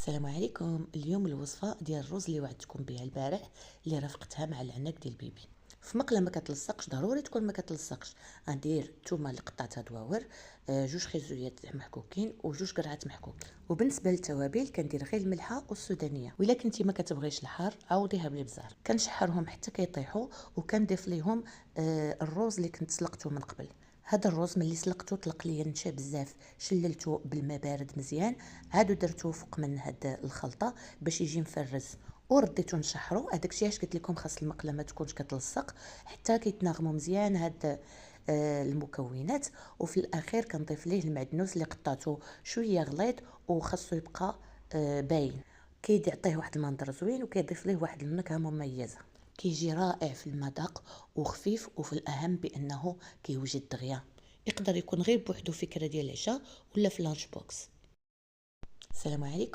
السلام عليكم. اليوم الوصفه ديال الرز اللي وعدتكم بها البارح اللي رافقتها مع العناك ديال بيبي. في مقله ما كتلصقش، ضروري تكون ما كتلصقش. غندير الثومه اللي قطعتها دواور، جوج خيزويات محكوكين وجوج قرعات محكوك. وبالنسبه للتوابل كندير غير الملحه والسودانيه، وإلا كنتي ما كتبغيش الحار عوضيها بالابزار. كنشحرهم حتى كيطيحوا وكنضيف ليهم الرز اللي كنت سلقته من قبل. هذا الرز ملي سلقته طلق ليا نشا بزاف، شللته بالماء بارد مزيان، عادو درتو فوق من هاد الخلطه باش يجي مفرز ورديتو نشحرو. هذاك الشيء علاش قلت لكم خاص المقله ما تكونش كتلصق حتى كيتناغموا مزيان هاد المكونات. وفي الاخير كنضيف ليه المعدنوس اللي قطعته شويه غليظ وخاصو يبقى باين، كيعطيه واحد المنظر زوين وكيضيف ليه واحد النكهه مميزه. كيجي رائع في المذاق وخفيف، وفي الاهم بانه كيوجد دغيا. يقدر يكون غير بوحدو فكره ديال العشاء ولا في لانش بوكس. السلام عليكم.